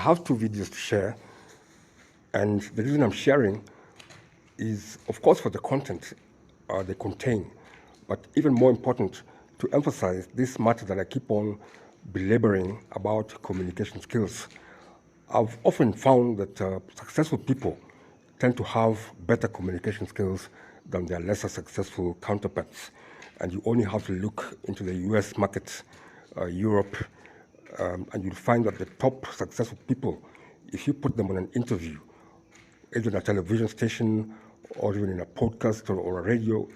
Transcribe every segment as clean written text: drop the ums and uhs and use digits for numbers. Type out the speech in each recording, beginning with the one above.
I have two videos to share, and the reason I'm sharing is, of course, for the content they contain, but even more important, to emphasize this matter that I keep on belaboring about communication skills. I've often found that successful people tend to have better communication skills than their lesser successful counterparts. And you only have to look into the US market, Europe, and you'll find that the top successful people, if you put them on an interview, either in a television station or even in a podcast or a radio,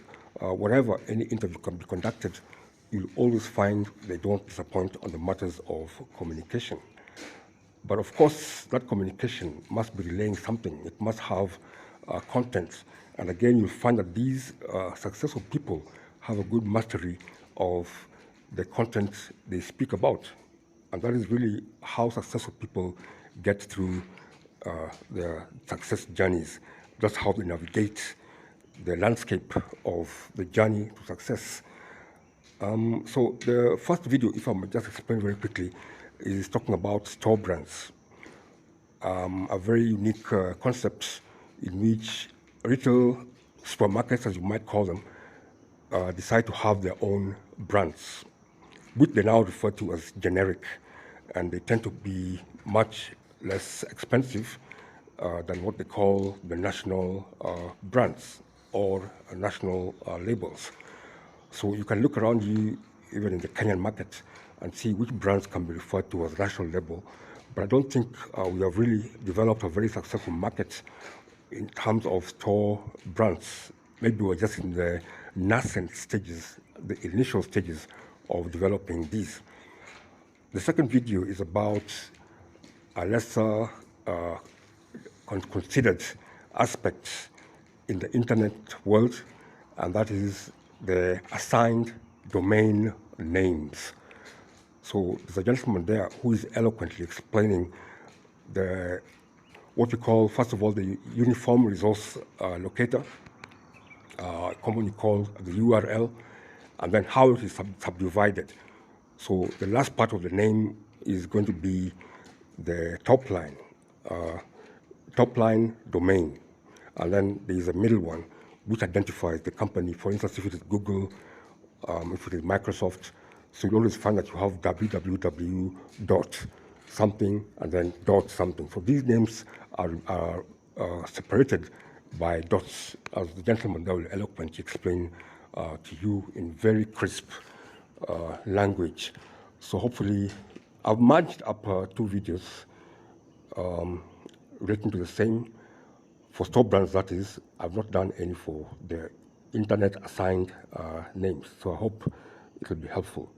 wherever any interview can be conducted, you'll always find they don't disappoint on the matters of communication. But of course, that communication must be relaying something. It must have content. And again, you'll find that these successful people have a good mastery of the content they speak about. And that is really how successful people get through their success journeys. That's how they navigate the landscape of the journey to success. So the first video, if I might just explain very quickly, is talking about store brands, a very unique concept in which retail supermarkets, as you might call them, decide to have their own brands, which they now refer to as generic, and they tend to be much less expensive than what they call the national brands or national labels. So you can look around you, even in the Kenyan market, and see which brands can be referred to as national label. But I don't think we have really developed a very successful market in terms of store brands. Maybe we're just in the nascent stages, the initial stages of developing these. The second video is about a lesser considered aspect in the internet world, and that is the assigned domain names. So there's a gentleman there who is eloquently explaining what we call, first of all, the uniform resource locator, commonly called the URL, and then how it is subdivided. So the last part of the name is going to be the top line domain, and then there is a middle one which identifies the company. For instance, if it is Google, if it is Microsoft, so you always find that you have www dot something and then dot something. So these names are separated by dots, as the gentleman there will eloquently explain to you in very crisp language. So hopefully, I've merged up two videos relating to the same. For store brands, that is, I've not done any for the internet assigned names. So I hope it will be helpful.